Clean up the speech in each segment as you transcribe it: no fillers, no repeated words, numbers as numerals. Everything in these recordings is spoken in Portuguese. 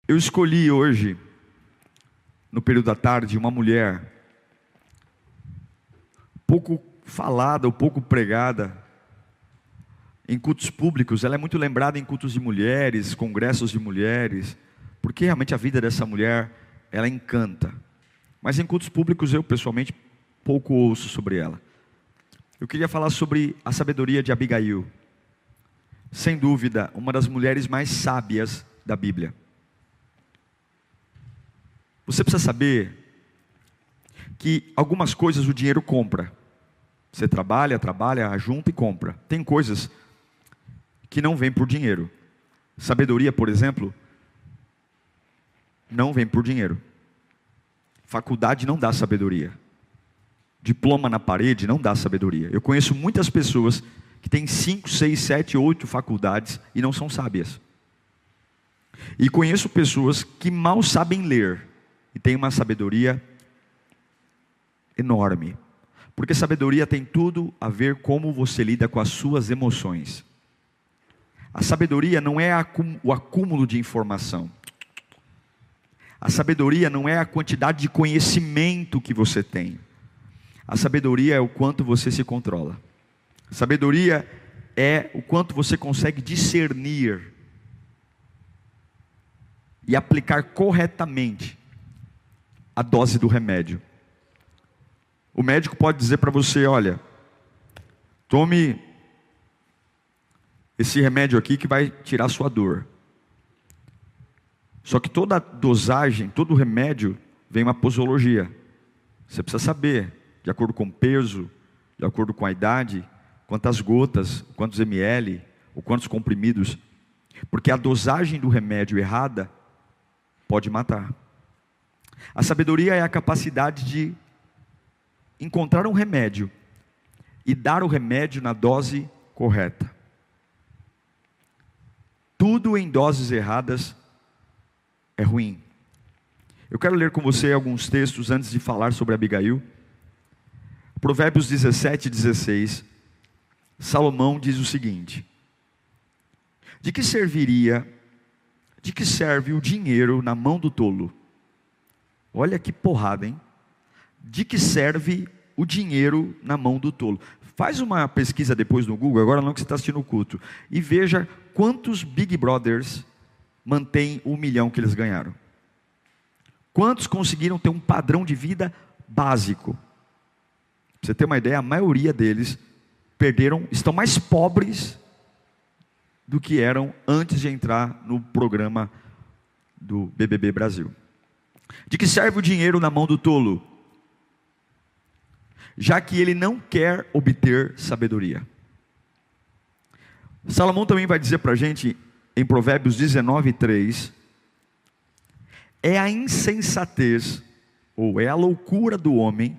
Eu escolhi hoje, no período da tarde, uma mulher pouco falada ou pouco pregada em cultos públicos. Ela é muito lembrada em cultos de mulheres, congressos de mulheres, porque realmente a vida dessa mulher, ela encanta. Mas em cultos públicos eu pessoalmente pouco ouço sobre ela. Eu queria falar sobre a sabedoria de Abigail. Sem dúvida, uma das mulheres mais sábias da Bíblia. Você precisa saber que algumas coisas o dinheiro compra. Você trabalha, junta e compra. Tem coisas que não vêm por dinheiro. Sabedoria, por exemplo, não vem por dinheiro. Faculdade não dá sabedoria. Diploma na parede não dá sabedoria. Eu conheço muitas pessoas que têm 5, 6, 7, 8 faculdades e não são sábias. E conheço pessoas que mal sabem ler e têm uma sabedoria enorme. Porque sabedoria tem tudo a ver como você lida com as suas emoções. A sabedoria não é o acúmulo de informação. A sabedoria não é a quantidade de conhecimento que você tem. A sabedoria é o quanto você se controla. A sabedoria é o quanto você consegue discernir e aplicar corretamente a dose do remédio. O médico pode dizer para você: olha, tome esse remédio aqui que vai tirar sua dor. Só que toda dosagem, todo remédio, vem uma posologia. Você precisa saber, de acordo com o peso, de acordo com a idade, quantas gotas, quantos ml, ou quantos comprimidos. Porque a dosagem do remédio errada pode matar. A sabedoria é a capacidade de encontrar um remédio e dar o remédio na dose correta. Tudo em doses erradas é ruim. Eu quero ler com você alguns textos antes de falar sobre Abigail. Provérbios 17, 16. Salomão diz o seguinte: de que serve o dinheiro na mão do tolo? Olha que porrada, hein? De que serve o dinheiro na mão do tolo? Faz uma pesquisa depois no Google, agora não que você está assistindo o culto, e veja quantos Big Brothers mantêm o 1 milhão que eles ganharam. Quantos conseguiram ter um padrão de vida básico? Pra você ter uma ideia, a maioria deles estão mais pobres do que eram antes de entrar no programa do BBB Brasil. De que serve o dinheiro na mão do tolo? Já que ele não quer obter sabedoria. Salomão também vai dizer para a gente, em Provérbios 19, 3, é a insensatez, ou é a loucura do homem,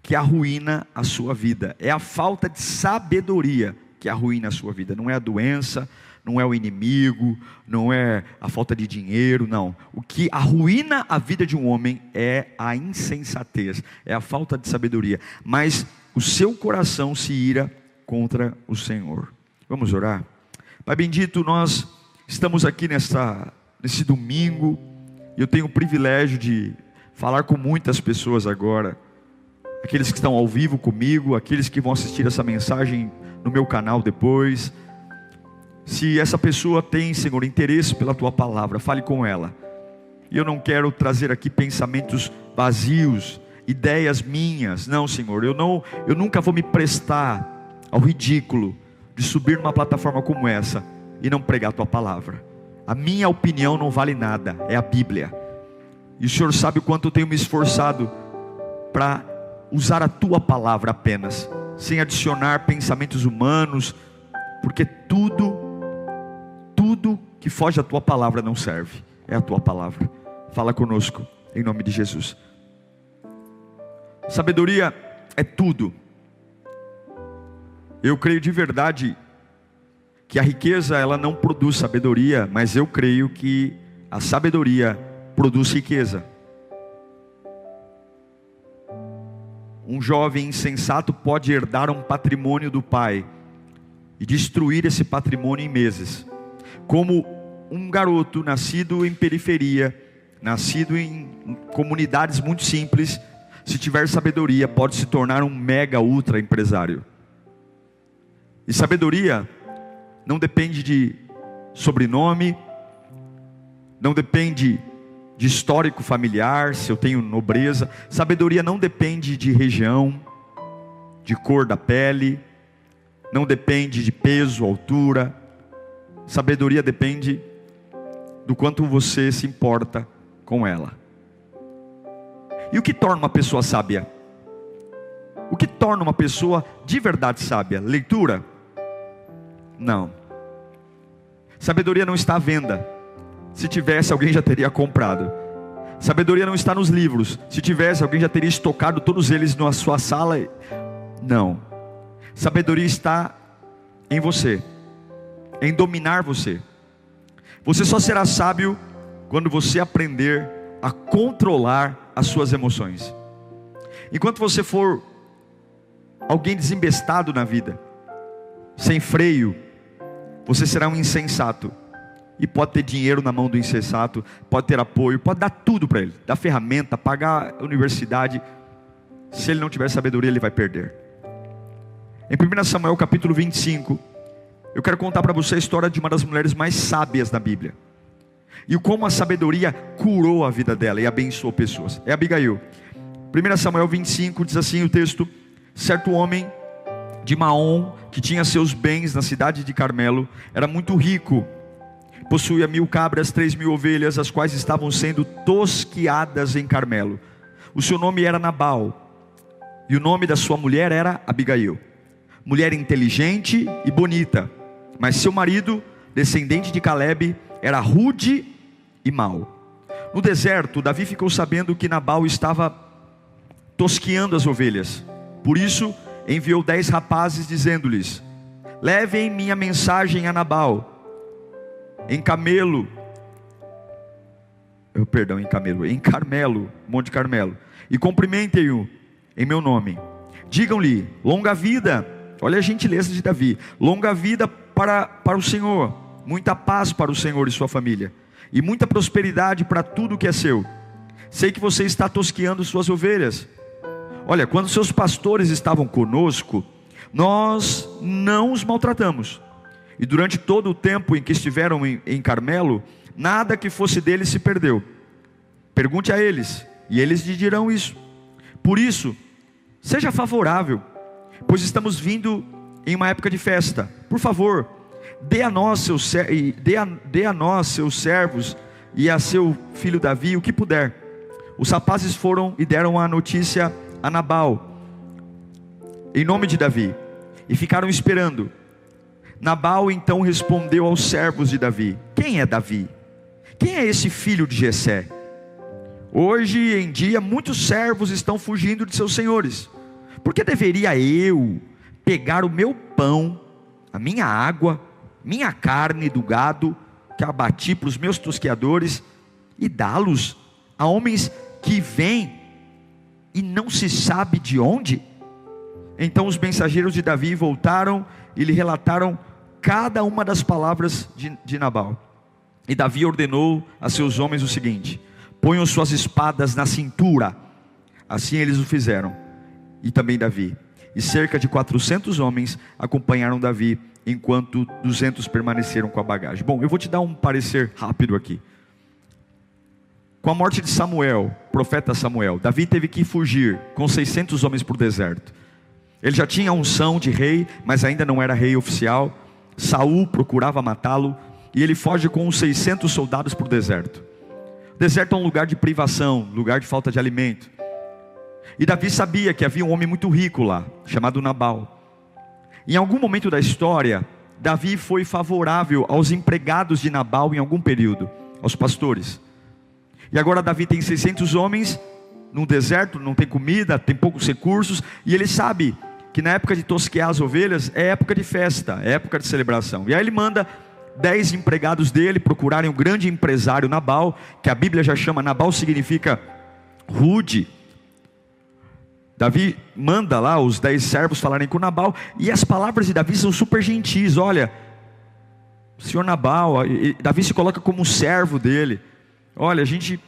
que arruína a sua vida. É a falta de sabedoria que arruína a sua vida. Não é a doença, não é o inimigo, não é a falta de dinheiro, não. O que arruína a vida de um homem é a insensatez, é a falta de sabedoria. Mas o seu coração se ira contra o Senhor. Vamos orar? Pai bendito, nós estamos aqui nesse domingo, e eu tenho o privilégio de falar com muitas pessoas agora. Aqueles que estão ao vivo comigo, aqueles que vão assistir essa mensagem no meu canal depois. Se essa pessoa tem, Senhor, interesse pela Tua palavra, fale com ela. E eu não quero trazer aqui pensamentos vazios, ideias minhas. Não, Senhor, eu nunca vou me prestar ao ridículo de subir numa plataforma como essa e não pregar a Tua palavra. A minha opinião não vale nada, é a Bíblia. E o Senhor sabe o quanto eu tenho me esforçado para usar a Tua palavra apenas, sem adicionar pensamentos humanos, porque tudo que foge da Tua palavra não serve, é a Tua palavra. Fala conosco, em nome de Jesus. Sabedoria é tudo. Eu creio de verdade que a riqueza ela não produz sabedoria, mas eu creio que a sabedoria produz riqueza. Um jovem insensato pode herdar um patrimônio do pai e destruir esse patrimônio em meses. Como um garoto nascido em periferia, nascido em comunidades muito simples, se tiver sabedoria, pode se tornar um mega ultra empresário. E sabedoria não depende de sobrenome, não depende de histórico familiar, se eu tenho nobreza. Sabedoria não depende de região, de cor da pele, não depende de peso, altura. Sabedoria depende do quanto você se importa com ela. E o que torna uma pessoa sábia? O que torna uma pessoa de verdade sábia? Leitura? Não. Sabedoria não está à venda. Se tivesse, alguém já teria comprado. Sabedoria não está nos livros. Se tivesse, alguém já teria estocado todos eles na sua sala. Não. Sabedoria está em você, em dominar você. Você só será sábio quando você aprender a controlar as suas emoções. Enquanto você for alguém desembestado na vida, sem freio, você será um insensato. E pode ter dinheiro na mão do insensato, pode ter apoio, pode dar tudo para ele, dar ferramenta, pagar a universidade. Se ele não tiver sabedoria, ele vai perder. Em 1 Samuel capítulo 25, eu quero contar para você a história de uma das mulheres mais sábias da Bíblia, e como a sabedoria curou a vida dela e abençoou pessoas. É Abigail. 1 Samuel 25 diz assim o texto: certo homem de Maom, que tinha seus bens na cidade de Carmelo, era muito rico, possuía 1000 cabras, 3000 ovelhas, as quais estavam sendo tosquiadas em Carmelo. O seu nome era Nabal, e o nome da sua mulher era Abigail, mulher inteligente e bonita. Mas seu marido, descendente de Caleb, era rude e mau. No deserto, Davi ficou sabendo que Nabal estava tosquiando as ovelhas. Por isso enviou 10 rapazes, dizendo-lhes: levem minha mensagem a Nabal em Carmelo, Monte Carmelo, e cumprimentem-o em meu nome. Digam-lhe: longa vida. Olha a gentileza de Davi. Longa vida para o Senhor, muita paz para o Senhor e sua família, e muita prosperidade para tudo que é seu. Sei que você está tosquiando suas ovelhas. Olha, quando seus pastores estavam conosco, nós não os maltratamos, e durante todo o tempo em que estiveram em Carmelo, nada que fosse deles se perdeu. Pergunte a eles, e eles lhe dirão isso. Por isso, seja favorável, pois estamos vindo em uma época de festa. Por favor, dê a nós, seus servos, e a seu filho Davi o que puder. Os rapazes foram e deram a notícia a Nabal, em nome de Davi, e ficaram esperando. Nabal então respondeu aos servos de Davi: quem é Davi? Quem é esse filho de Jessé? Hoje em dia muitos servos estão fugindo de seus senhores. Por que deveria eu pegar o meu pão, a minha água, minha carne do gado que abati para os meus tosqueadores, e dá-los a homens que vêm e não se sabe de onde? Então os mensageiros de Davi voltaram e lhe relataram cada uma das palavras de Nabal. E Davi ordenou a seus homens o seguinte: ponham suas espadas na cintura. Assim eles o fizeram, e também Davi. E cerca de 400 homens acompanharam Davi, enquanto 200 permaneceram com a bagagem. Bom, eu vou te dar um parecer rápido aqui. Com a morte de Samuel, profeta Samuel, Davi teve que fugir com 600 homens para o deserto. Ele já tinha a unção de rei, mas ainda não era rei oficial. Saul procurava matá-lo, e ele foge com uns 600 soldados para o deserto. O deserto é um lugar de privação, lugar de falta de alimento. E Davi sabia que havia um homem muito rico lá, chamado Nabal. Em algum momento da história, Davi foi favorável aos empregados de Nabal em algum período, aos pastores. E agora Davi tem 600 homens no deserto, não tem comida, tem poucos recursos, e ele sabe que na época de tosquear as ovelhas é época de festa, é época de celebração. E aí ele manda 10 empregados dele procurarem o grande empresário Nabal, que a Bíblia já chama, Nabal significa rude. Davi manda lá os 10 servos falarem com Nabal, e as palavras de Davi são super gentis. Olha, senhor Nabal, e Davi se coloca como um servo dele. Olha, a gente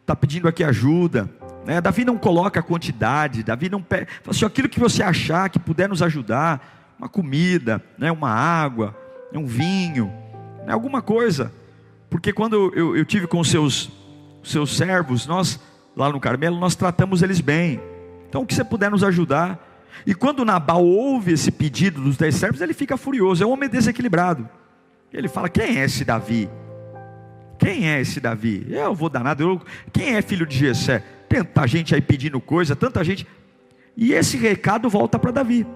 está pedindo aqui ajuda, né? Davi não coloca a quantidade, Davi não pede, fala assim, aquilo que você achar que puder nos ajudar, uma comida, né? Uma água, um vinho, né? Alguma coisa. Porque quando eu tive com os seus servos, nós lá no Carmelo, nós tratamos eles bem. Então o que você puder nos ajudar. E quando Nabal ouve esse pedido dos 10 servos, ele fica furioso, é um homem desequilibrado. Ele fala, quem é esse Davi? Quem é esse Davi? Eu vou dar nada. Quem é filho de Jessé? Tanta gente aí pedindo coisa, tanta gente. E esse recado volta para Davi.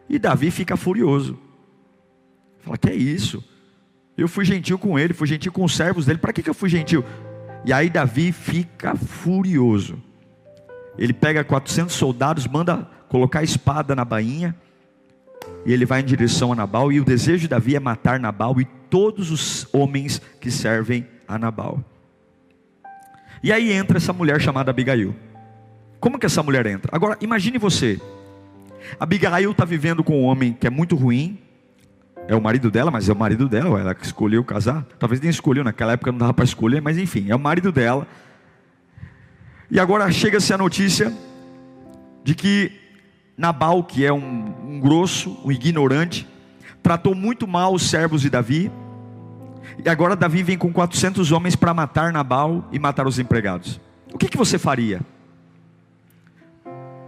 E Davi fica furioso. Fala, que é isso? Eu fui gentil com ele, fui gentil com os servos dele. Para que eu fui gentil? E aí Davi fica furioso. Ele pega 400 soldados, manda colocar a espada na bainha. E ele vai em direção a Nabal. E o desejo de Davi é matar Nabal e todos os homens que servem a Nabal. E aí entra essa mulher chamada Abigail. Como que essa mulher entra? Agora imagine você, Abigail está vivendo com um homem que é muito ruim. É o marido dela, mas é o marido dela, ela que escolheu casar. Talvez nem escolheu, naquela época não dava para escolher, mas enfim, é o marido dela. E agora chega-se a notícia de que Nabal, que é um grosso, um ignorante, tratou muito mal os servos de Davi. E agora Davi vem com 400 homens para matar Nabal e matar os empregados. O que você faria?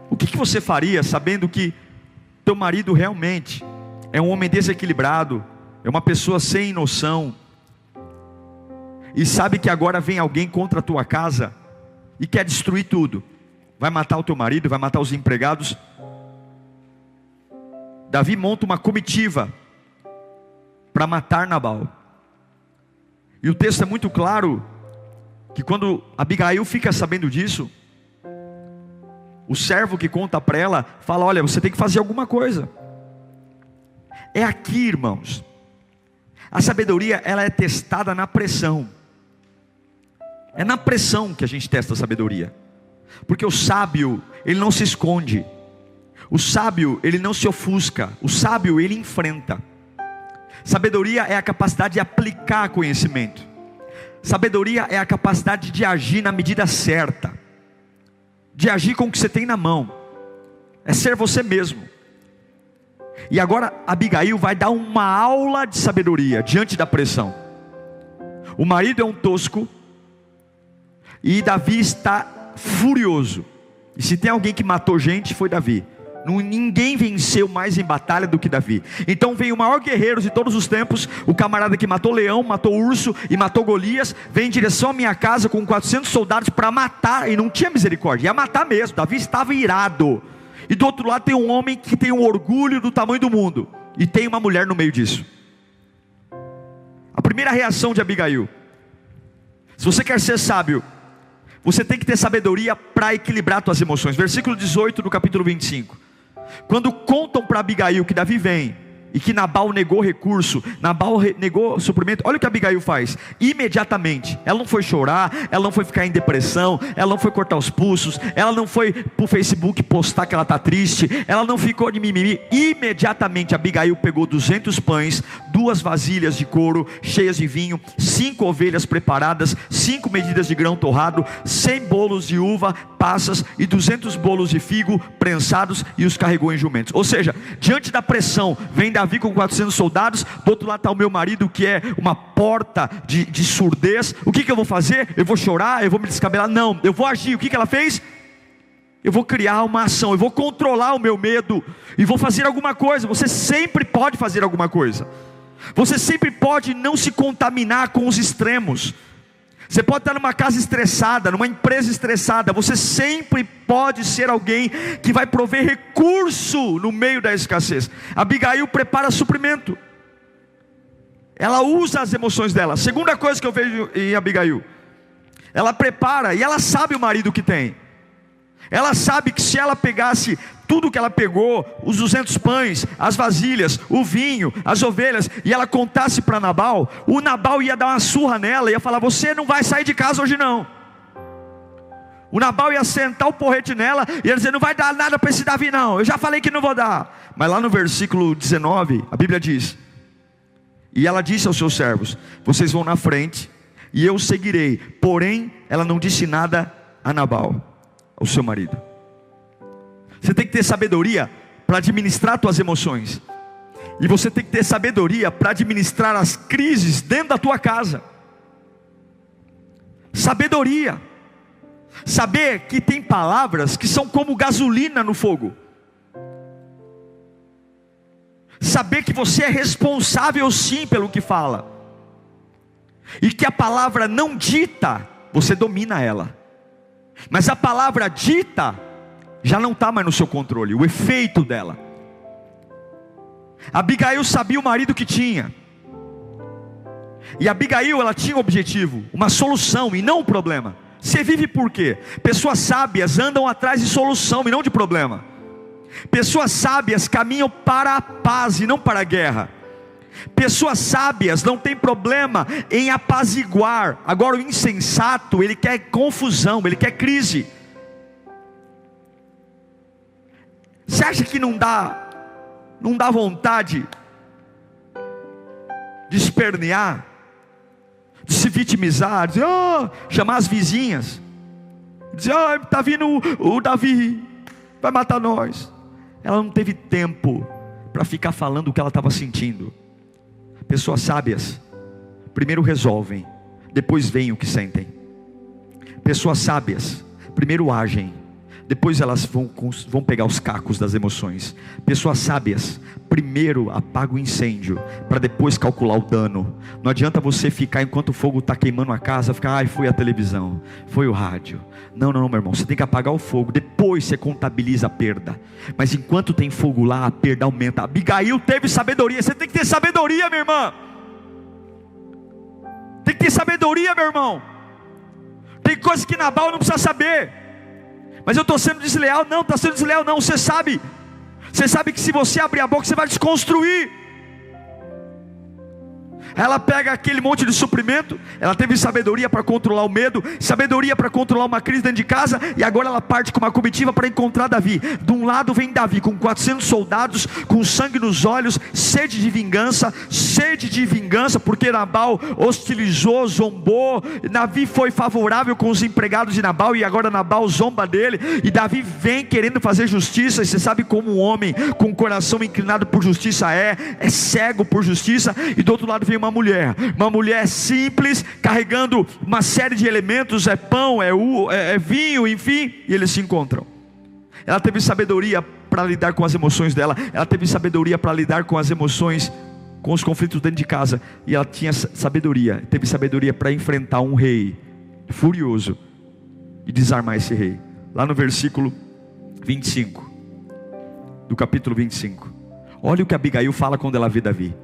O que você faria sabendo que teu marido realmente é um homem desequilibrado, é uma pessoa sem noção, e sabe que agora vem alguém contra a tua casa e quer destruir tudo, vai matar o teu marido, vai matar os empregados. Davi monta uma comitiva para matar Nabal. E o texto é muito claro, que quando Abigail fica sabendo disso, o servo que conta para ela, fala, olha, você tem que fazer alguma coisa. É aqui, irmãos, a sabedoria, ela é testada na pressão. É na pressão que a gente testa a sabedoria. Porque o sábio, ele não se esconde. O sábio, ele não se ofusca. O sábio, ele enfrenta. Sabedoria é a capacidade de aplicar conhecimento. Sabedoria é a capacidade de agir na medida certa, de agir com o que você tem na mão. É ser você mesmo. E agora Abigail vai dar uma aula de sabedoria diante da pressão. O marido é um tosco e Davi está furioso. E se tem alguém que matou gente, foi Davi. Ninguém venceu mais em batalha do que Davi. Então vem o maior guerreiro de todos os tempos, o camarada que matou leão, matou urso e matou Golias, vem em direção à minha casa com 400 soldados para matar, e não tinha misericórdia, ia matar mesmo. Davi estava irado. E do outro lado tem um homem que tem um orgulho do tamanho do mundo, e tem uma mulher no meio disso. A primeira reação de Abigail: se você quer ser sábio, você tem que ter sabedoria para equilibrar suas emoções. Versículo 18 do capítulo 25. Quando contam para Abigail que Davi vem e que Nabal negou recurso, Nabal negou suprimento, olha o que Abigail faz. Imediatamente, ela não foi chorar, ela não foi ficar em depressão, ela não foi cortar os pulsos, ela não foi para o Facebook postar que ela está triste, ela não ficou de mimimi. Imediatamente Abigail pegou 200 pães, 2 vasilhas de couro cheias de vinho, 5 ovelhas preparadas, 5 medidas de grão torrado, 100 bolos de uva, passas e 200 bolos de figo prensados, e os carregou em jumentos. Ou seja, diante da pressão, vem Davi com 400 soldados, do outro lado está o meu marido que é uma porta de surdez. O que eu vou fazer? Eu vou chorar? Eu vou me descabelar? Não, eu vou agir. O que ela fez? Eu vou criar uma ação, eu vou controlar o meu medo e vou fazer alguma coisa. Você sempre pode fazer alguma coisa. Você sempre pode não se contaminar com os extremos. Você pode estar numa casa estressada, numa empresa estressada. Você sempre pode ser alguém que vai prover recurso no meio da escassez. Abigail prepara suprimento. Ela usa as emoções dela. Segunda coisa que eu vejo em Abigail: ela prepara, e ela sabe o marido que tem. Ela sabe que se ela pegasse tudo que ela pegou, os 200 pães, as vasilhas, o vinho, as ovelhas, e ela contasse para Nabal, o Nabal ia dar uma surra nela, ia falar: você não vai sair de casa hoje não. O Nabal ia sentar o porrete nela e ia dizer: não vai dar nada para esse Davi não, eu já falei que não vou dar. Mas lá no versículo 19, a Bíblia diz: E ela disse aos seus servos: vocês vão na frente e eu seguirei. Porém, ela não disse nada a Nabal, ao seu marido. Você tem que ter sabedoria para administrar suas emoções. E você tem que ter sabedoria para administrar as crises dentro da tua casa. Sabedoria. Saber que tem palavras que são como gasolina no fogo. Saber que você é responsável sim pelo que fala. E que a palavra não dita, você domina ela. Mas a palavra dita já não está mais no seu controle, o efeito dela. Abigail sabia o marido que tinha. E Abigail, ela tinha um objetivo, uma solução e não um problema. Você vive por quê? Pessoas sábias andam atrás de solução e não de problema. Pessoas sábias caminham para a paz e não para a guerra. Pessoas sábias não tem problema em apaziguar. Agora o insensato, ele quer confusão, ele quer crise. Você acha que não dá vontade de espernear, de se vitimizar, dizer, chamar as vizinhas, dizer, está vindo o Davi, vai matar nós. Ela não teve tempo para ficar falando o que ela estava sentindo. Pessoas sábias primeiro resolvem, depois veem o que sentem. Pessoas sábias primeiro agem, depois elas vão pegar os cacos das emoções. Pessoas sábias primeiro apagam o incêndio, para depois calcular o dano. Não adianta você ficar enquanto o fogo está queimando a casa, ficar, foi a televisão, foi o rádio. Não, meu irmão, você tem que apagar o fogo, depois você contabiliza a perda. Mas enquanto tem fogo lá, a perda aumenta. Abigail teve sabedoria. Você tem que ter sabedoria, minha irmã. Tem que ter sabedoria, meu irmão. Tem coisas que Nabal não precisa saber. Mas eu estou sendo desleal. Não, está sendo desleal não, você sabe. Você sabe que se você abrir a boca, você vai desconstruir. Ela pega aquele monte de suprimento. Ela teve sabedoria para controlar o medo, sabedoria para controlar uma crise dentro de casa. E agora ela parte com uma comitiva para encontrar Davi. De um lado vem Davi com 400 soldados, com sangue nos olhos, sede de vingança, porque Nabal hostilizou, zombou. Davi foi favorável com os empregados de Nabal, e agora Nabal zomba dele. E Davi vem querendo fazer justiça. E você sabe como um homem com o coração inclinado por justiça é cego por justiça. E do outro lado vem uma mulher simples, carregando uma série de elementos, é pão, é vinho, enfim, e eles se encontram. Ela teve sabedoria para lidar com as emoções dela, ela teve sabedoria para lidar com as emoções, com os conflitos dentro de casa, e ela teve sabedoria para enfrentar um rei furioso e desarmar esse rei. Lá no versículo 25 do capítulo 25, olha o que Abigail fala quando ela vê Davi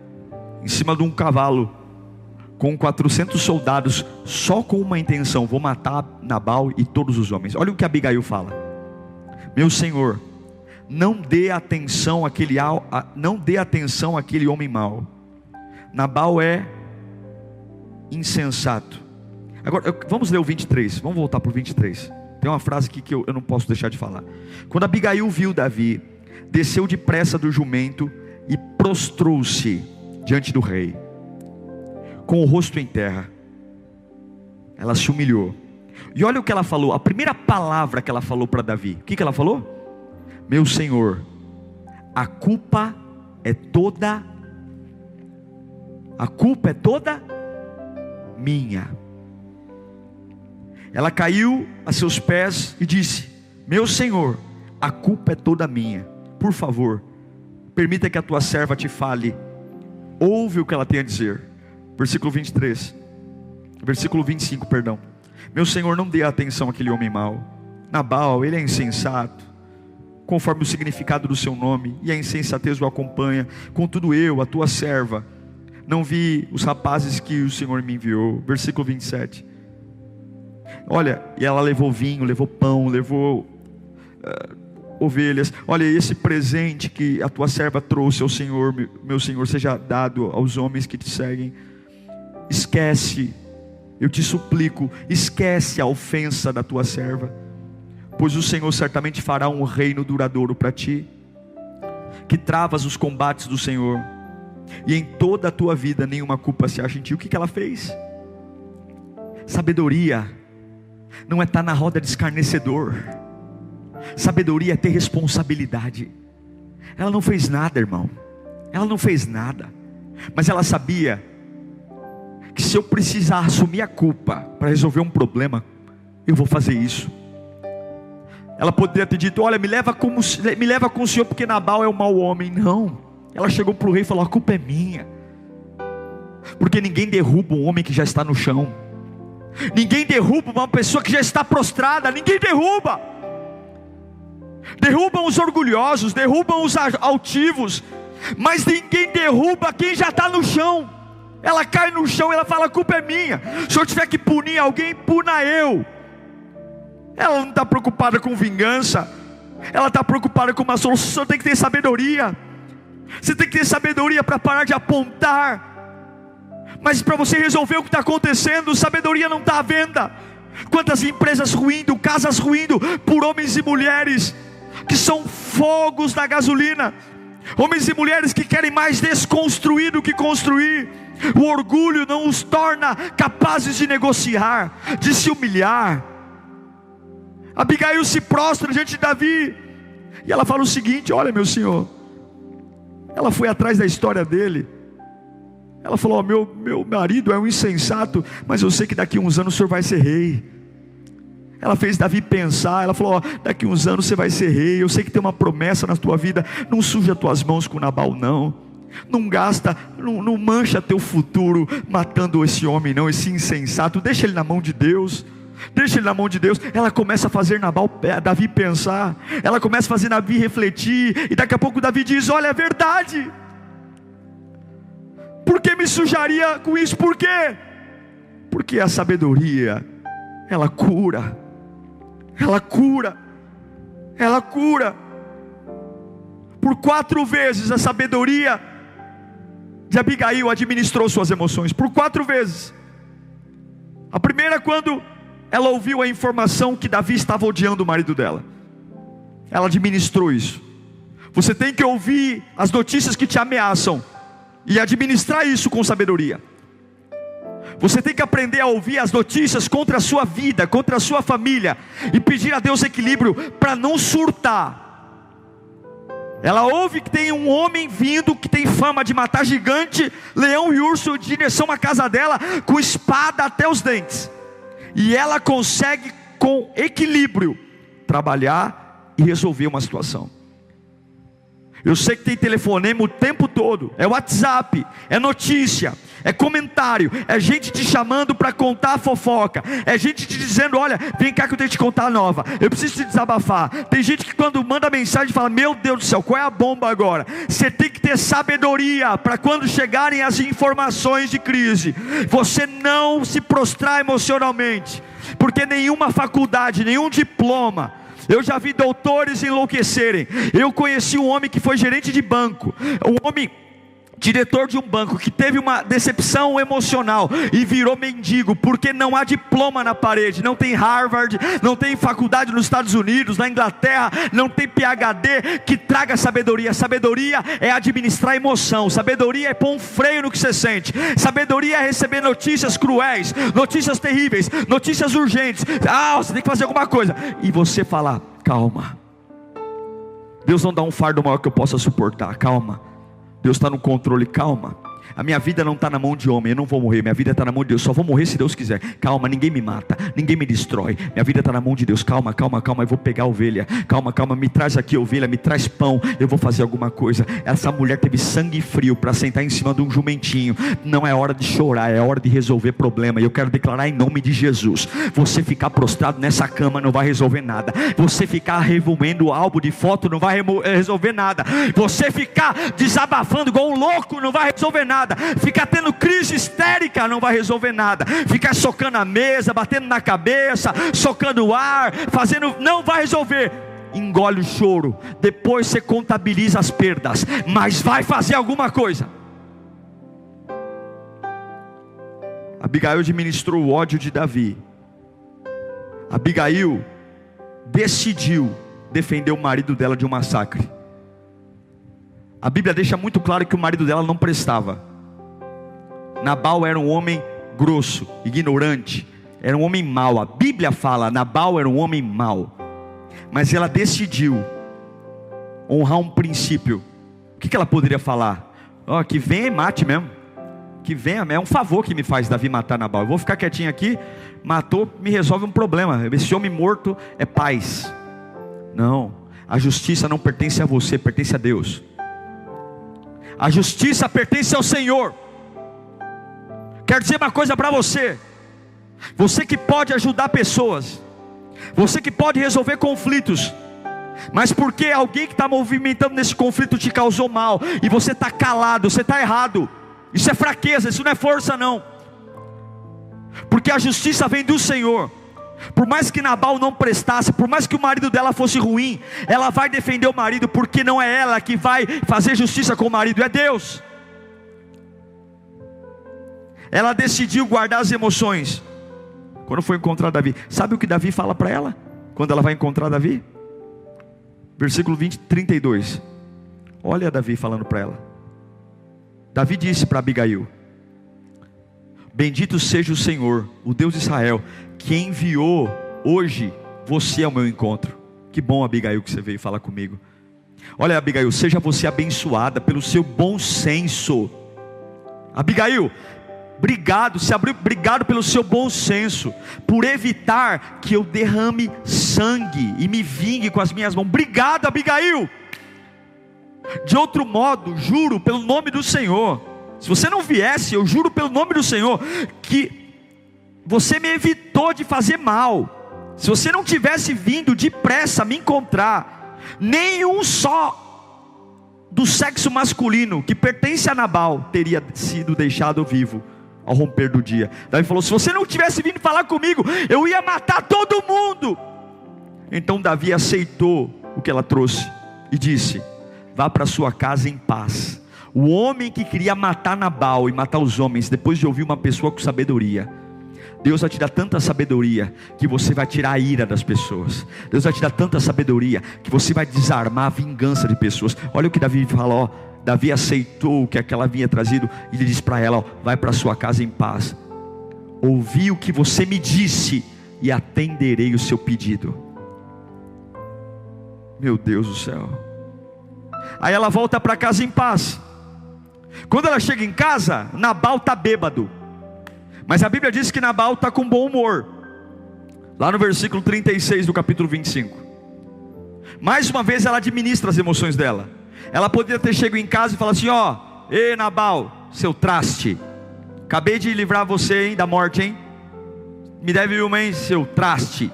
em cima de um cavalo, com 400 soldados, só com uma intenção: vou matar Nabal e todos os homens. Olha o que Abigail fala: meu senhor, não dê atenção àquele homem mau. Nabal é insensato. Agora vamos ler o 23, vamos voltar para o 23. Tem uma frase aqui que eu não posso deixar de falar. Quando Abigail viu Davi, desceu depressa do jumento e prostrou-se diante do rei, com o rosto em terra. Ela se humilhou. E olha o que ela falou. A primeira palavra que ela falou para Davi, o que ela falou? Meu senhor, a culpa é toda minha. Ela caiu a seus pés e disse: meu senhor, a culpa é toda minha. Por favor, permita que a tua serva te fale. Ouve o que ela tem a dizer. Versículo 25, perdão. Meu senhor, não dê atenção àquele homem mau. Nabal, ele é insensato, conforme o significado do seu nome, e a insensatez o acompanha. Contudo eu, a tua serva, não vi os rapazes que o Senhor me enviou. Versículo 27. Olha, e ela levou vinho, levou pão, levou ovelhas. Olha, esse presente que a tua serva trouxe ao Senhor, meu Senhor, seja dado aos homens que te seguem. Esquece, eu te suplico, esquece a ofensa da tua serva, pois o Senhor certamente fará um reino duradouro para ti, que travas os combates do Senhor. e em toda a tua vida nenhuma culpa se acha em ti. O que ela fez? Sabedoria não é estar na roda de escarnecedor. Sabedoria é ter responsabilidade. Ela não fez nada, irmão. Ela não fez nada. Mas ela sabia que se eu precisar assumir a culpa para resolver um problema, eu vou fazer isso. Ela poderia ter dito: olha, me leva com o senhor, porque Nabal é um mau homem. Não. Ela chegou para o rei e falou: a culpa é minha. Porque ninguém derruba um homem que já está no chão. Ninguém derruba uma pessoa que já está prostrada. Ninguém derruba. Derrubam os orgulhosos, derrubam os altivos, mas ninguém derruba quem já está no chão. Ela cai no chão e ela fala: a culpa é minha. Se eu tiver que punir alguém, puna eu. Ela não está preocupada com vingança. Ela está preocupada com uma solução. Você tem que ter sabedoria. Você tem que ter sabedoria para parar de apontar. Mas para você resolver o que está acontecendo, sabedoria não está à venda. Quantas empresas ruindo, casas ruindo, por homens e mulheres que são fogos da gasolina. Homens e mulheres que querem mais desconstruir do que construir. O orgulho não os torna capazes de negociar, de se humilhar. Abigail se prostra diante de Davi, e ela fala o seguinte: olha, meu senhor. Ela foi atrás da história dele. Ela falou: meu marido é um insensato, mas eu sei que daqui a uns anos o senhor vai ser rei. Ela fez Davi pensar. Ela falou: daqui a uns anos você vai ser rei. Eu sei que tem uma promessa na tua vida. Não suja as tuas mãos com Nabal, não. Não gasta, não mancha teu futuro matando esse homem, não, esse insensato. Deixa ele na mão de Deus. Deixa ele na mão de Deus. Ela começa a fazer Davi pensar. Ela começa a fazer Davi refletir. E daqui a pouco Davi diz: olha, é verdade. Por que me sujaria com isso? Por quê? Porque a sabedoria, ela cura. Ela cura. Ela cura. Por 4 vezes a sabedoria de Abigail administrou suas emoções. Por 4 vezes. A primeira, quando ela ouviu a informação que Davi estava odiando o marido dela, ela administrou isso. Você tem que ouvir as notícias que te ameaçam e administrar isso com sabedoria. Você tem que aprender a ouvir as notícias contra a sua vida, contra a sua família, e pedir a Deus equilíbrio para não surtar. Ela ouve que tem um homem vindo que tem fama de matar gigante, leão e urso em direção à casa dela, com espada até os dentes. E ela consegue, com equilíbrio, trabalhar e resolver uma situação. Eu sei que tem telefonema o tempo todo, é WhatsApp, é notícia, é comentário, é gente te chamando para contar a fofoca, é gente te dizendo: olha, vem cá que eu tenho que te contar a nova, eu preciso te desabafar. Tem gente que quando manda mensagem fala: meu Deus do céu, qual é a bomba agora? Você tem que ter sabedoria para quando chegarem as informações de crise, você não se prostrar emocionalmente, porque nenhuma faculdade, nenhum diploma. Eu já vi doutores enlouquecerem. Eu conheci um homem que foi gerente de banco, um homem, diretor de um banco, que teve uma decepção emocional e virou mendigo, porque não há diploma na parede. Não tem Harvard, não tem faculdade nos Estados Unidos, na Inglaterra, não tem PhD que traga sabedoria. Sabedoria é administrar emoção. Sabedoria é pôr um freio no que você sente. Sabedoria é receber notícias cruéis, notícias terríveis, notícias urgentes. Você tem que fazer alguma coisa, e você falar: calma, Deus não dá um fardo maior que eu possa suportar. Calma, Deus está no controle. Calma, a minha vida não está na mão de homem. Eu não vou morrer, minha vida está na mão de Deus. Só vou morrer se Deus quiser. Calma, ninguém me mata, ninguém me destrói. Minha vida está na mão de Deus. Calma, calma, calma, eu vou pegar a ovelha. Calma, calma, me traz aqui a ovelha, me traz pão, eu vou fazer alguma coisa. Essa mulher teve sangue frio para sentar em cima de um jumentinho. Não é hora de chorar, é hora de resolver problema. E eu quero declarar em nome de Jesus: você ficar prostrado nessa cama não vai resolver nada. Você ficar revolvendo o álbum de foto não vai resolver nada. Você ficar desabafando igual um louco não vai resolver nada. Ficar tendo crise histérica não vai resolver nada. Ficar socando a mesa, batendo na cabeça, socando o ar, fazendo, não vai resolver. Engole o choro, depois você contabiliza as perdas, mas vai fazer alguma coisa. Abigail administrou o ódio de Davi. Abigail decidiu defender o marido dela de um massacre. A Bíblia deixa muito claro que o marido dela não prestava. Nabal era um homem grosso, ignorante, era um homem mau. A Bíblia fala, Nabal era um homem mau. Mas ela decidiu honrar um princípio. O que ela poderia falar? Que venha e mate mesmo. Que venha, é um favor que me faz Davi matar Nabal. Eu vou ficar quietinho aqui, matou, me resolve um problema. Esse homem morto é paz. Não, a justiça não pertence a você, pertence a Deus. A justiça pertence ao Senhor. Quero dizer uma coisa para você. Você que pode ajudar pessoas, você que pode resolver conflitos, mas porque alguém que está movimentando nesse conflito te causou mal, e você está calado, você está errado. Isso é fraqueza, isso não é força não. Porque a justiça vem do Senhor. Por mais que Nabal não prestasse, por mais que o marido dela fosse ruim, ela vai defender o marido, porque não é ela que vai fazer justiça com o marido, é Deus. Ela decidiu guardar as emoções. Quando foi encontrar Davi, sabe o que Davi fala para ela? Quando ela vai encontrar Davi? Versículo 32. Olha Davi falando para ela. Davi disse para Abigail: bendito seja o Senhor, o Deus de Israel, que enviou hoje você ao meu encontro. Que bom, Abigail, que você veio falar comigo. Olha, Abigail, seja você abençoada pelo seu bom senso. Abigail, obrigado pelo seu bom senso, por evitar que eu derrame sangue e me vingue com as minhas mãos. Obrigado, Abigail. De outro modo, juro pelo nome do Senhor, se você não viesse, eu juro pelo nome do Senhor, que você me evitou de fazer mal. Se você não tivesse vindo depressa me encontrar, nenhum só do sexo masculino que pertence a Nabal teria sido deixado vivo ao romper do dia. Davi falou: se você não tivesse vindo falar comigo, eu ia matar todo mundo. Então Davi aceitou o que ela trouxe e disse: vá para sua casa em paz. O homem que queria matar Nabal e matar os homens, depois de ouvir uma pessoa com sabedoria, Deus vai te dar tanta sabedoria que você vai tirar a ira das pessoas. Deus vai te dar tanta sabedoria que você vai desarmar a vingança de pessoas. Olha o que Davi fala, Davi aceitou o que aquela havia trazido e ele disse para ela: vai para sua casa em paz. Ouvi o que você me disse e atenderei o seu pedido. Meu Deus do céu. Aí ela volta para casa em paz. Quando ela chega em casa, Nabal está bêbado. Mas a Bíblia diz que Nabal está com bom humor. Lá no versículo 36 do capítulo 25. Mais uma vez ela administra as emoções dela. Ela poderia ter chegado em casa e falado assim: ei Nabal, seu traste, acabei de livrar você, da morte, hein? Me deve uma, hein, seu traste.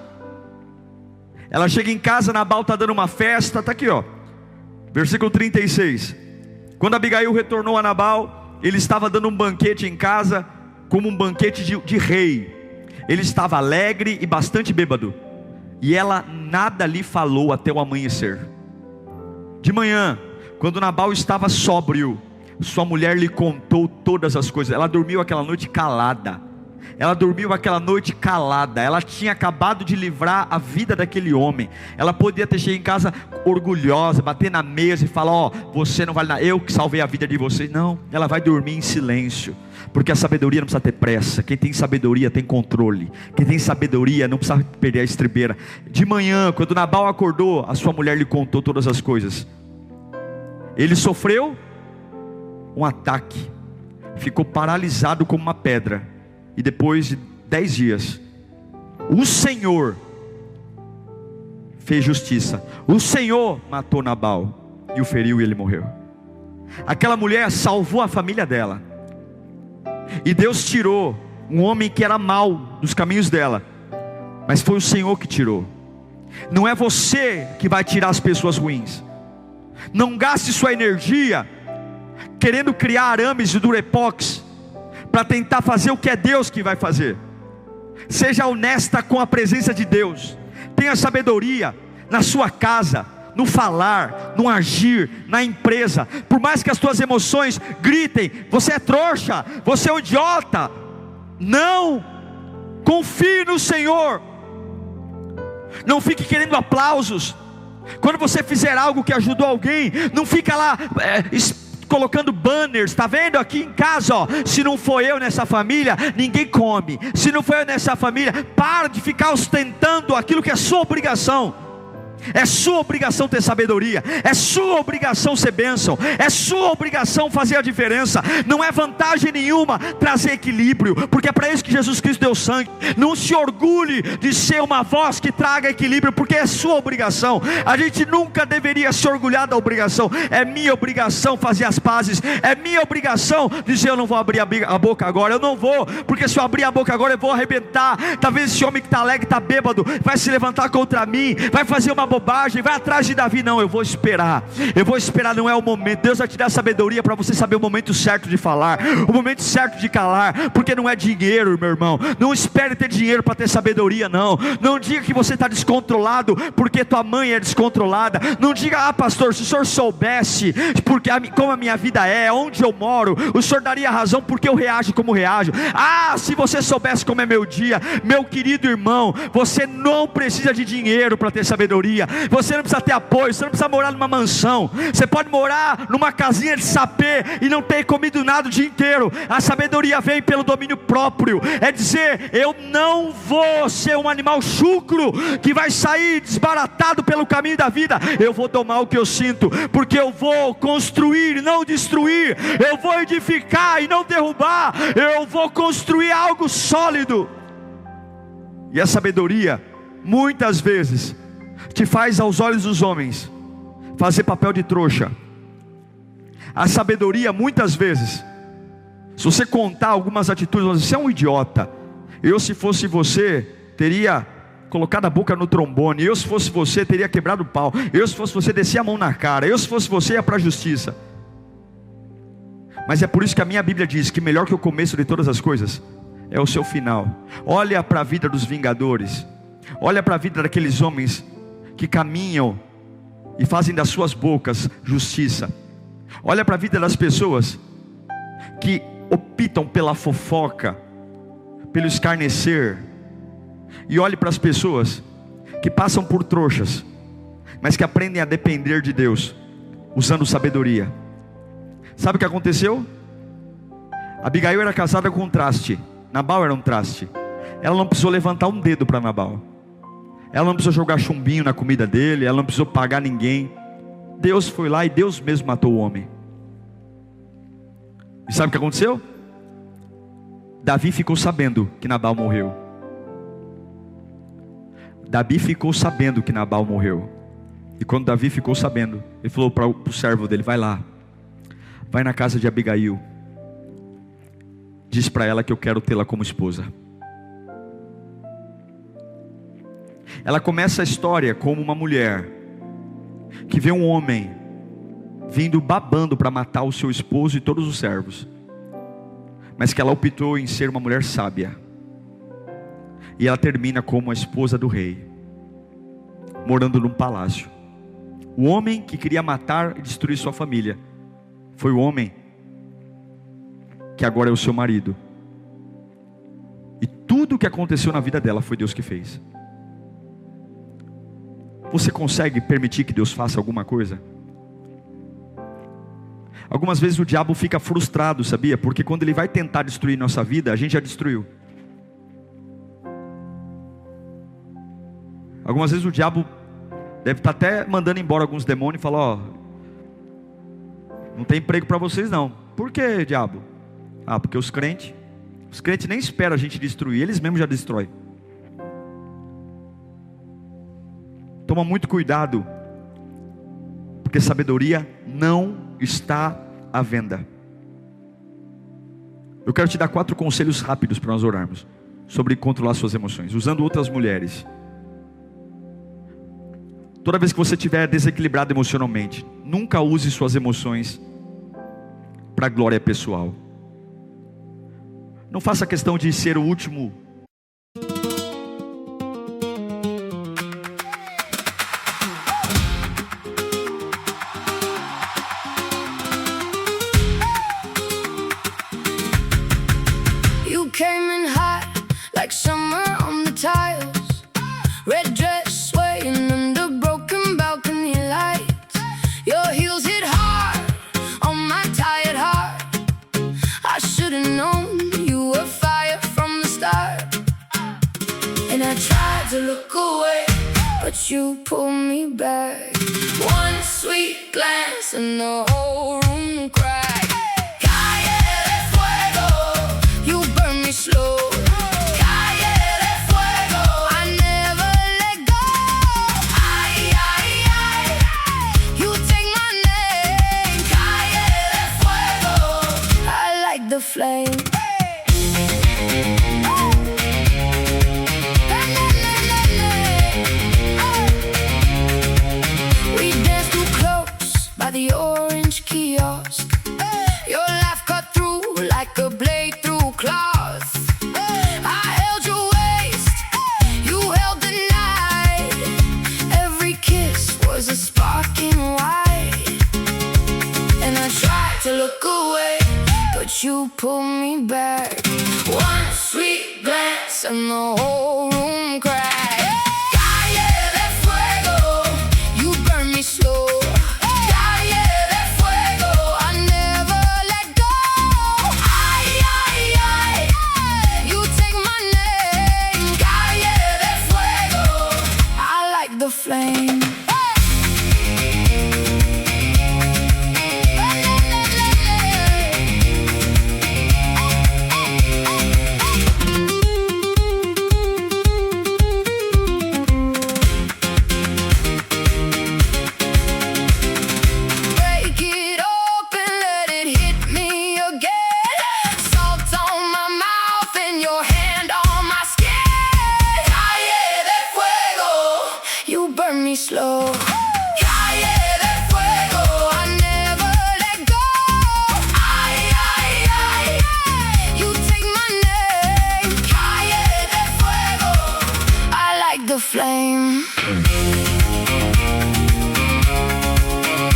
Ela chega em casa, Nabal está dando uma festa. Está aqui, versículo 36. Quando Abigail retornou a Nabal, ele estava dando um banquete em casa, como um banquete de rei. Ele estava alegre e bastante bêbado, e ela nada lhe falou até o amanhecer. De manhã, quando Nabal estava sóbrio, sua mulher lhe contou todas as coisas. Ela dormiu aquela noite calada. Ela tinha acabado de livrar a vida daquele homem. Ela podia ter chegado em casa orgulhosa, bater na mesa e falar: você não vale nada, eu que salvei a vida de vocês. Não, ela vai dormir em silêncio, porque a sabedoria não precisa ter pressa. Quem tem sabedoria tem controle. Quem tem sabedoria não precisa perder a estribeira. De manhã, quando Nabal acordou, a sua mulher lhe contou todas as coisas. Ele sofreu um ataque, ficou paralisado como uma pedra. E depois de 10 dias, o Senhor fez justiça. O Senhor matou Nabal e o feriu, e ele morreu. Aquela mulher salvou a família dela. E Deus tirou um homem que era mau dos caminhos dela, mas foi o Senhor que tirou. Não é você que vai tirar as pessoas ruins. Não gaste sua energia querendo criar arames de durepox para tentar fazer o que é Deus que vai fazer. Seja honesta com a presença de Deus. Tenha sabedoria na sua casa, no falar, no agir, na empresa. Por mais que as tuas emoções gritem: você é trouxa, você é um idiota. Não, confie no Senhor. Não fique querendo aplausos. Quando você fizer algo que ajudou alguém, não fica lá colocando banners, tá vendo aqui em casa, ó, se não for eu nessa família, ninguém come. Se não for eu nessa família, para de ficar ostentando aquilo que é sua obrigação. É sua obrigação ter sabedoria, é sua obrigação ser bênção, é sua obrigação fazer a diferença. Não é vantagem nenhuma trazer equilíbrio, porque é para isso que Jesus Cristo deu sangue. Não se orgulhe de ser uma voz que traga equilíbrio, porque é sua obrigação. A gente nunca deveria se orgulhar da obrigação. É minha obrigação fazer as pazes, é minha obrigação dizer: eu não vou abrir a boca agora, eu não vou, porque se eu abrir a boca agora eu vou arrebentar. Talvez esse homem que está alegre, está bêbado, vai se levantar contra mim, vai fazer uma bobagem, vai atrás de Davi. Não, eu vou esperar, não é o momento. Deus vai te dar sabedoria para você saber o momento certo de falar, o momento certo de calar, porque não é dinheiro, meu irmão. Não espere ter dinheiro para ter sabedoria, não. Não diga que você está descontrolado porque tua mãe é descontrolada. Não diga: pastor, se o senhor soubesse porque como a minha vida é, onde eu moro, o senhor daria razão porque eu reajo como reajo. Se você soubesse como é meu dia. Meu querido irmão, você não precisa de dinheiro para ter sabedoria. Você não precisa ter apoio, você não precisa morar numa mansão. Você pode morar numa casinha de sapê e não ter comido nada o dia inteiro. A sabedoria vem pelo domínio próprio. É dizer: eu não vou ser um animal chucro que vai sair desbaratado pelo caminho da vida. Eu vou domar o que eu sinto, porque eu vou construir e não destruir. Eu vou edificar e não derrubar. Eu vou construir algo sólido. E a sabedoria muitas vezes te faz, aos olhos dos homens, fazer papel de trouxa. A sabedoria muitas vezes, se você contar algumas atitudes, você é um idiota. Eu, se fosse você, teria colocado a boca no trombone. Eu, se fosse você, teria quebrado o pau. Eu, se fosse você, descia a mão na cara. Eu, se fosse você, ia para a justiça. Mas é por isso que a minha Bíblia diz que melhor que o começo de todas as coisas é o seu final. Olha para a vida dos vingadores, olha para a vida daqueles homens que caminham e fazem das suas bocas justiça. Olha para a vida das pessoas que optam pela fofoca, pelo escarnecer. E olhe para as pessoas que passam por trouxas, mas que aprendem a depender de Deus, usando sabedoria. Sabe o que aconteceu? Abigail era casada com um traste, Nabal era um traste. Ela não precisou levantar um dedo para Nabal. Ela não precisou jogar chumbinho na comida dele, ela não precisou pagar ninguém. Deus foi lá e Deus mesmo matou o homem. E sabe o que aconteceu? Davi ficou sabendo que Nabal morreu. Davi ficou sabendo que Nabal morreu. E quando Davi ficou sabendo, ele falou para o servo dele: vai lá, vai na casa de Abigail, diz para ela que eu quero tê-la como esposa. Ela começa a história como uma mulher que vê um homem vindo babando para matar o seu esposo e todos os servos, mas que ela optou em ser uma mulher sábia. E ela termina como a esposa do rei, morando num palácio. O homem que queria matar e destruir sua família foi o homem que agora é o seu marido. E tudo o que aconteceu na vida dela foi Deus que fez. Você consegue permitir que Deus faça alguma coisa? Algumas vezes o diabo fica frustrado, sabia? Porque quando ele vai tentar destruir nossa vida, a gente já destruiu. Algumas vezes o diabo deve estar até mandando embora alguns demônios e falar: ó, não tem emprego para vocês não. Por que, diabo? Porque os crentes nem esperam a gente destruir, eles mesmos já destroem. Toma muito cuidado, porque sabedoria não está à venda. Eu quero te dar 4 conselhos rápidos para nós orarmos sobre controlar suas emoções, usando outras mulheres. Toda vez que você estiver desequilibrado emocionalmente, nunca use suas emoções para glória pessoal. Não faça questão de ser o último. You came in hot like summer on the tiles. Red dress swaying under broken balcony. you pulled me back. One sweet glance and the whole room cracked. Calle de fuego, you burn me slow. Calle de fuego, I never let go. Ay, ay, ay, you take my name. Calle de fuego, I like the flame. The orange kiosk, your laugh cut through like a blade through cloth. I held your waist, you held the night. Every kiss was a spark in white. And I tried to look away, but you pulled me back. One sweet glance and the whole room cracked. Calle de fuego, you burn me slow. Flame. Slow. Calle de fuego, I never let go. Ay, ay, ay, you take my name. Calle de fuego, I like the flame.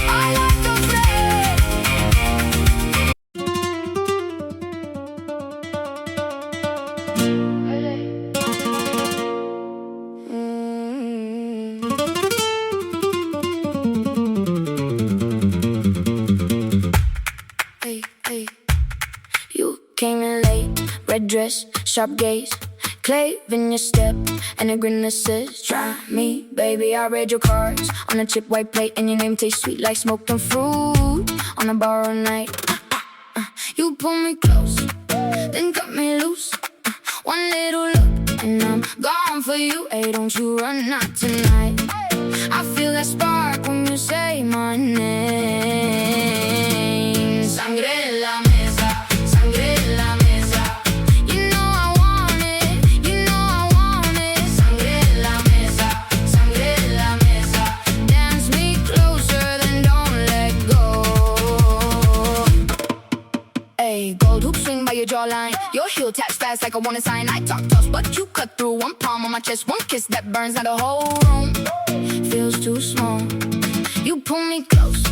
I like the flame. Came in late, red dress, sharp gaze, clave in your step, and a grin that says, try me, baby. I read your cards on a chip white plate, and your name tastes sweet like smoking fruit on a borrowed night. You pull me close, then cut me loose. One little look, and I'm gone for you. Hey, don't you run out tonight. I feel that spark when you say my name. Sangre en la mesa, sangre en la mesa. You know I want it, you know I want it. Sangre en la mesa, sangre en la mesa. Dance me closer, then don't let go. Hey, gold hoop swing by your jawline. Your heel taps fast like I want a sign. I talk tough, but you cut through. One palm on my chest, one kiss that burns out the whole room. Feels too small. You pull me close,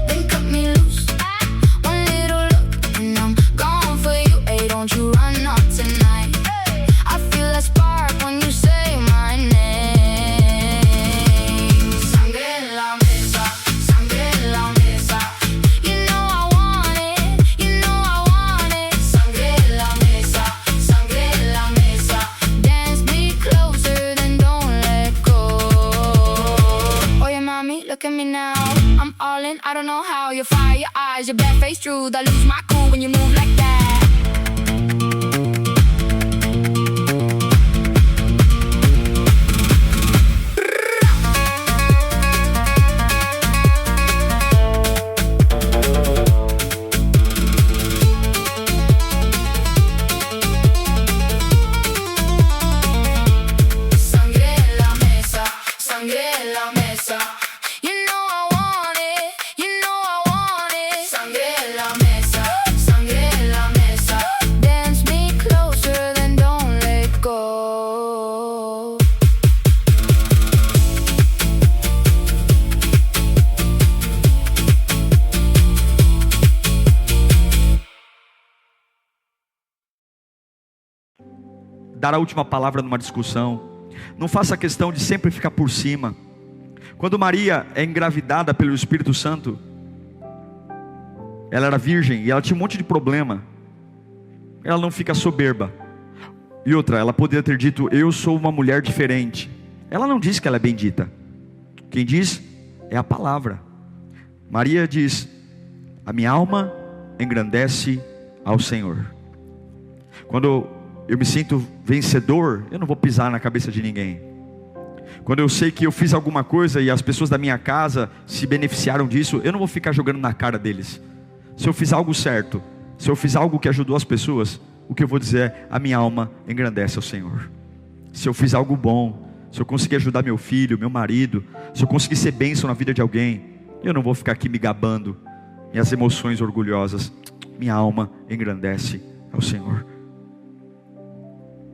then cut me loose. One little look, and I'm gone for you. Hey, don't you run off tonight. I feel that spark when you say my name. Sangre en la mesa, sangre en la mesa. You know I want it, you know I want it. Sangre en la mesa, sangre en la mesa. Dance me closer, then don't let go. Oye mami, look at me now. I'm all in, I don't know how. You fire your eyes, your bad face truth. I lose my cool when you move like that. Sangre en la mesa, sangre en la mesa. You know I want it, you know I want it. Sangre en la mesa, sangre en la mesa. Dance me closer, then don't let go. Dar a última palavra numa discussão. Não faça questão de sempre ficar por cima. Quando Maria é engravidada pelo Espírito Santo, ela era virgem e ela tinha um monte de problema. Ela não fica soberba. E outra, ela poderia ter dito, eu sou uma mulher diferente. Ela não diz que ela é bendita. Quem diz é a palavra. Maria diz: a minha alma engrandece ao Senhor. Quando eu me sinto vencedor, eu não vou pisar na cabeça de ninguém. Quando eu sei que eu fiz alguma coisa e as pessoas da minha casa se beneficiaram disso, eu não vou ficar jogando na cara deles. Se eu fiz algo certo, se eu fiz algo que ajudou as pessoas, o que eu vou dizer é: a minha alma engrandece ao Senhor. Se eu fiz algo bom, se eu conseguir ajudar meu filho, meu marido, se eu conseguir ser bênção na vida de alguém, eu não vou ficar aqui me gabando. Minhas emoções orgulhosas, minha alma engrandece ao Senhor.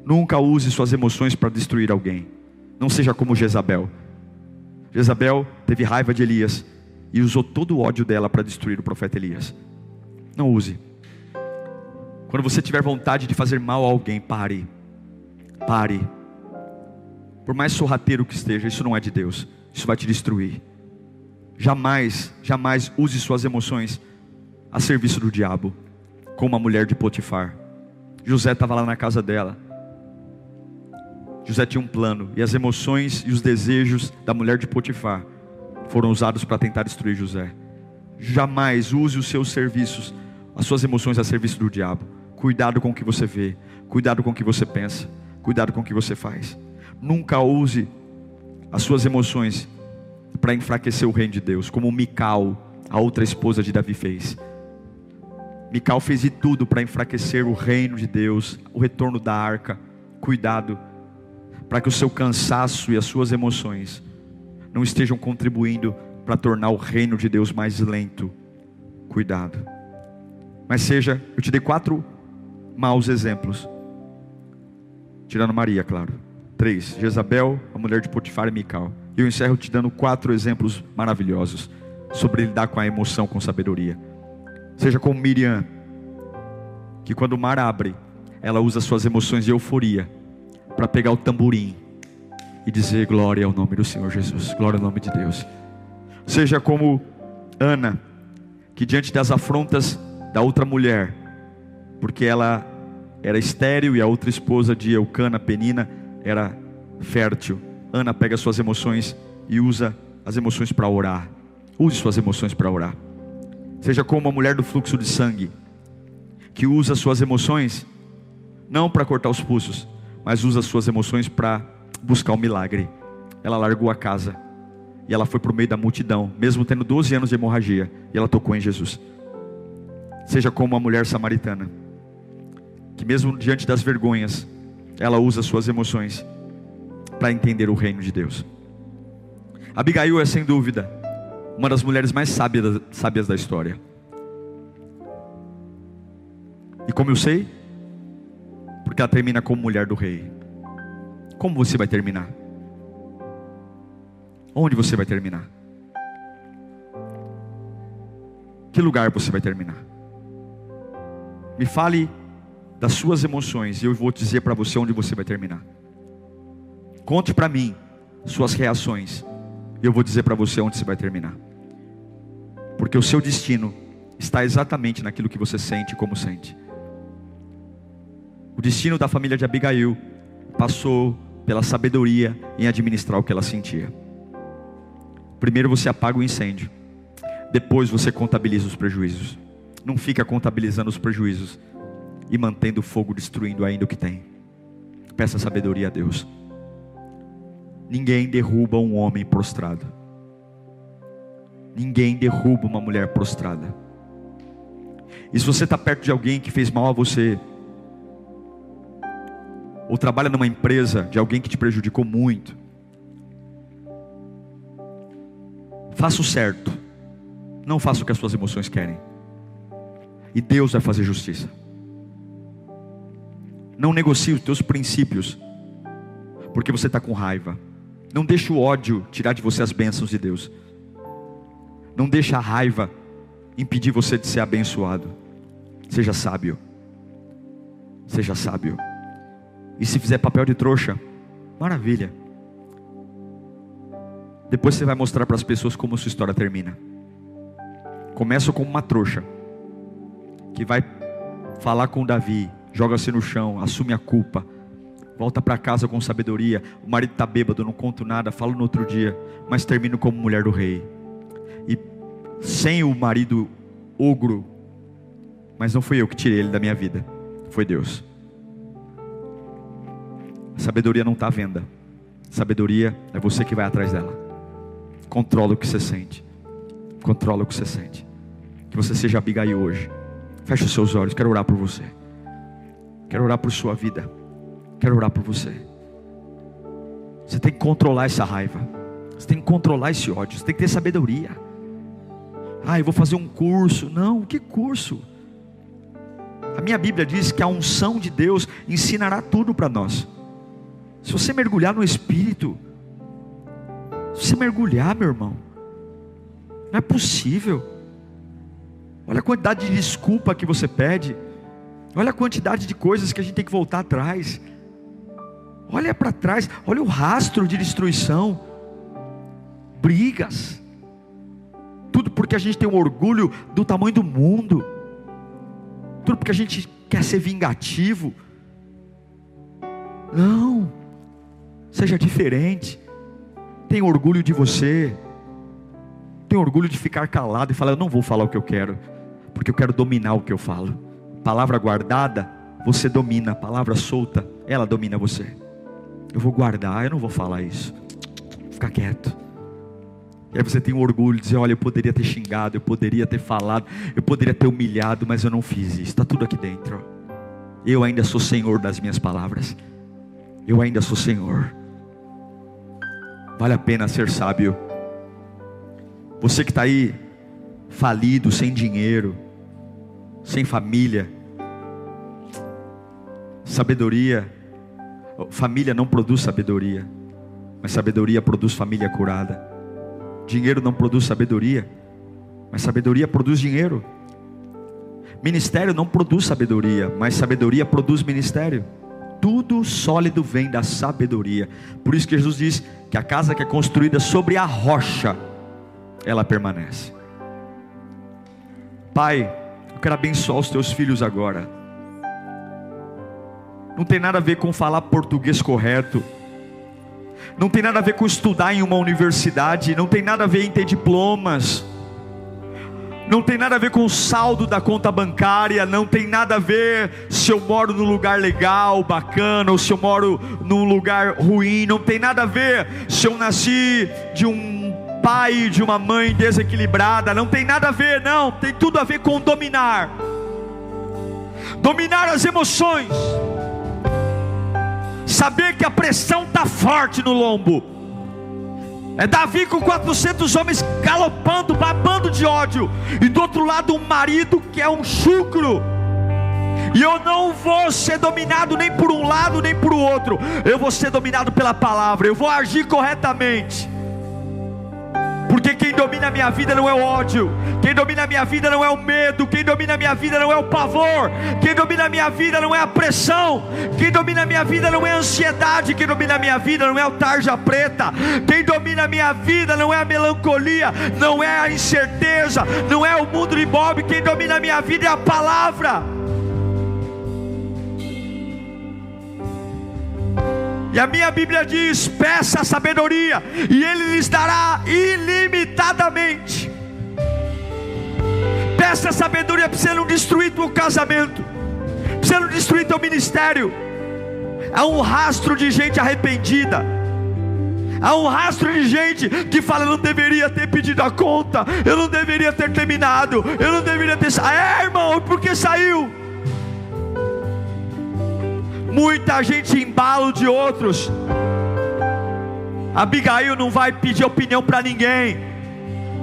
Nunca use suas emoções para destruir alguém. Não seja como Jezabel. Jezabel teve raiva de Elias e usou todo o ódio dela para destruir o profeta Elias. Não use. Quando você tiver vontade de fazer mal a alguém, pare. Pare. Por mais sorrateiro que esteja, isso não é de Deus. Isso vai te destruir. Jamais, jamais use suas emoções a serviço do diabo, como a mulher de Potifar. José estava lá na casa dela. José tinha um plano, e as emoções e os desejos da mulher de Potifar foram usados para tentar destruir José. Jamais use os seus serviços, as suas emoções a serviço do diabo. Cuidado com o que você vê, cuidado com o que você pensa, cuidado com o que você faz. Nunca use as suas emoções para enfraquecer o reino de Deus, como Mical, a outra esposa de Davi, fez. Mical fez de tudo para enfraquecer o reino de Deus, o retorno da arca. Cuidado, para que o seu cansaço e as suas emoções não estejam contribuindo para tornar o reino de Deus mais lento. Cuidado. Mas eu te dei 4 maus exemplos, tirando Maria, claro. 3, Jezabel, a mulher de Potifar e Mical. E eu encerro te dando 4 exemplos maravilhosos sobre lidar com a emoção com sabedoria. Seja como Miriam, que quando o mar abre, ela usa suas emoções de euforia para pegar o tamborim e dizer: glória ao nome do Senhor Jesus, glória ao nome de Deus. Seja como Ana, que diante das afrontas da outra mulher, porque ela era estéril e a outra esposa de Eucana, Penina, era fértil, Ana pega suas emoções e usa as emoções para orar. Use suas emoções para orar. Seja como a mulher do fluxo de sangue, que usa suas emoções não para cortar os pulsos, mas usa suas emoções para buscar o milagre. Ela largou a casa e ela foi para o meio da multidão, mesmo tendo 12 anos de hemorragia, e ela tocou em Jesus. Seja como a mulher samaritana, que mesmo diante das vergonhas, ela usa suas emoções para entender o reino de Deus. Abigail é sem dúvida uma das mulheres mais sábias da história. E como eu sei? Porque ela termina como mulher do rei. Como você vai terminar? Onde você vai terminar? Que lugar você vai terminar? Me fale das suas emoções e eu vou dizer para você onde você vai terminar. Conte para mim suas reações e eu vou dizer para você onde você vai terminar. Porque o seu destino está exatamente naquilo que você sente e como sente. O destino da família de Abigail passou pela sabedoria em administrar o que ela sentia. Primeiro você apaga o incêndio, depois você contabiliza os prejuízos. Não fica contabilizando os prejuízos e mantendo o fogo destruindo ainda o que tem. Peça sabedoria a Deus. Ninguém derruba um homem prostrado. Ninguém derruba uma mulher prostrada. E se você está perto de alguém que fez mal a você, ou trabalha numa empresa de alguém que te prejudicou muito, faça o certo. Não faça o que as suas emoções querem. E Deus vai fazer justiça. Não negocie os teus princípios porque você está com raiva. Não deixe o ódio tirar de você as bênçãos de Deus. Não deixe a raiva impedir você de ser abençoado. Seja sábio. Seja sábio. E se fizer papel de trouxa, maravilha. Depois você vai mostrar para as pessoas como sua história termina. Começa como uma trouxa que vai falar com Davi, joga-se no chão, assume a culpa, volta para casa com sabedoria. O marido está bêbado, não conto nada, falo no outro dia, mas termino como mulher do rei. E sem o marido ogro, mas não fui eu que tirei ele da minha vida, foi Deus. Sabedoria não está à venda. Sabedoria é você que vai atrás dela. Controla o que você sente. Controla o que você sente. Que você seja Abigail hoje. Feche os seus olhos, quero orar por você. Quero orar por sua vida. Quero orar por você. Você tem que controlar essa raiva. Você tem que controlar esse ódio. Você tem que ter sabedoria. Eu vou fazer um curso. Não, que curso? A minha Bíblia diz que a unção de Deus ensinará tudo para nós. Se você mergulhar no Espírito, se você mergulhar, meu irmão, não é possível. Olha a quantidade de desculpa que você pede. Olha a quantidade de coisas que a gente tem que voltar atrás. Olha para trás, olha o rastro de destruição, brigas, tudo porque a gente tem um orgulho do tamanho do mundo, tudo porque a gente quer ser vingativo. Não, seja diferente. Tenha orgulho de você. Tenha orgulho de ficar calado e falar: eu não vou falar o que eu quero, porque eu quero dominar o que eu falo. Palavra guardada, você domina. Palavra solta, ela domina você. Eu vou guardar, eu não vou falar isso. Fica quieto. E aí você tem um orgulho de dizer: olha, eu poderia ter xingado, eu poderia ter falado, eu poderia ter humilhado, mas eu não fiz isso. Está tudo aqui dentro. Eu ainda sou senhor das minhas palavras. Eu ainda sou senhor. Vale a pena ser sábio. Você que está aí falido, sem dinheiro, sem família. Sabedoria, família não produz sabedoria, mas sabedoria produz família curada. Dinheiro não produz sabedoria, mas sabedoria produz dinheiro. Ministério não produz sabedoria, mas sabedoria produz ministério. Tudo sólido vem da sabedoria. Por isso que Jesus diz que a casa que é construída sobre a rocha, ela permanece. Pai, eu quero abençoar os teus filhos agora. Não tem nada a ver com falar português correto. Não tem nada a ver com estudar em uma universidade. Não tem nada a ver em ter diplomas. Não tem nada a ver com o saldo da conta bancária. Não tem nada a ver se eu moro num lugar legal, bacana, ou se eu moro num lugar ruim. Não tem nada a ver se eu nasci de um pai, de uma mãe desequilibrada. Não tem nada a ver, não. Tem tudo a ver com dominar. Dominar as emoções. Saber que a pressão está forte no lombo. É Davi com 400 homens galopando, babando de ódio, e do outro lado um marido que é um chucro. E eu não vou ser dominado nem por um lado nem por outro. Eu vou ser dominado pela palavra. Eu vou agir corretamente. Porque quem domina a minha vida não é o ódio. Quem domina a minha vida não é o medo. Quem domina a minha vida não é o pavor. Quem domina a minha vida não é a pressão. Quem domina a minha vida não é a ansiedade. Quem domina a minha vida não é o tarja preta. Quem domina a minha vida não é a melancolia, não é a incerteza, não é o mundo de Bob. Quem domina a minha vida é a palavra. E a minha Bíblia diz: peça a sabedoria e Ele lhes dará ilimitadamente. Peça a sabedoria para você não destruir teu casamento, para você não destruir teu ministério. Há um rastro de gente arrependida. Há um rastro de gente que fala: eu não deveria ter pedido a conta, eu não deveria ter terminado, eu não deveria ter irmão, por que saiu? Muita gente em embalo de outros. Abigail não vai pedir opinião para ninguém.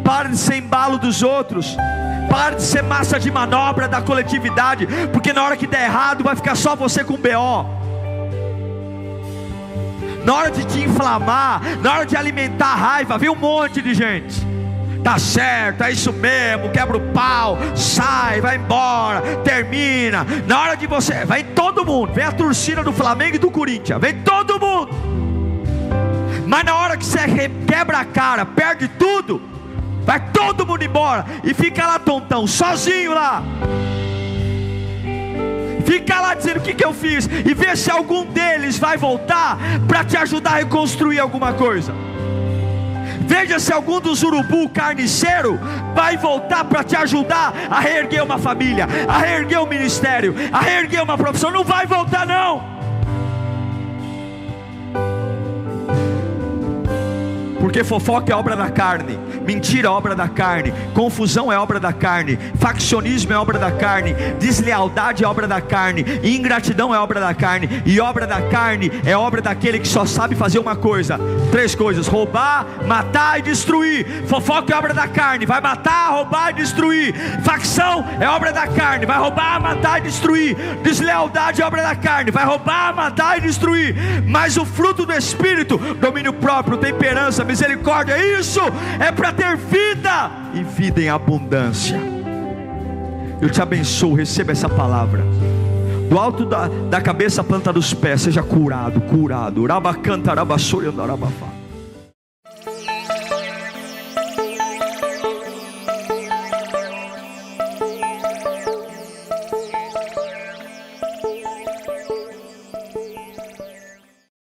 Pare de ser embalo dos outros. Pare de ser massa de manobra da coletividade, porque na hora que der errado vai ficar só você com BO. Na hora de te inflamar, na hora de alimentar a raiva, vem um monte de gente. Tá certo, é isso mesmo, quebra o pau, sai, vai embora, termina. Na hora de você, vai todo mundo. Vem a torcida do Flamengo e do Corinthians, vem todo mundo. Mas na hora que você quebra a cara, perde tudo, vai todo mundo embora e fica lá tontão, sozinho lá. Fica lá dizendo: o que eu fiz? E vê se algum deles vai voltar para te ajudar a reconstruir alguma coisa. Veja se algum dos urubu carniceiro vai voltar para te ajudar a reerguer uma família, a reerguer um ministério, a reerguer uma profissão. Não vai voltar não. Porque fofoca é obra da carne, mentira é obra da carne, confusão é obra da carne, faccionismo é obra da carne, deslealdade é obra da carne, ingratidão é obra da carne, e obra da carne é obra daquele que só sabe fazer uma coisa, 3 coisas: roubar, matar e destruir. Fofoca é obra da carne, vai matar, roubar e destruir. Facção é obra da carne, vai roubar, matar e destruir. Deslealdade é obra da carne, vai roubar, matar e destruir. Mas o fruto do Espírito, domínio próprio, temperança, misericórdia, isso é para ter vida e vida em abundância. Eu te abençoo, receba essa palavra. Do alto da cabeça à planta dos pés, seja curado, curado. Rabacanta, rabassori, andarabafá.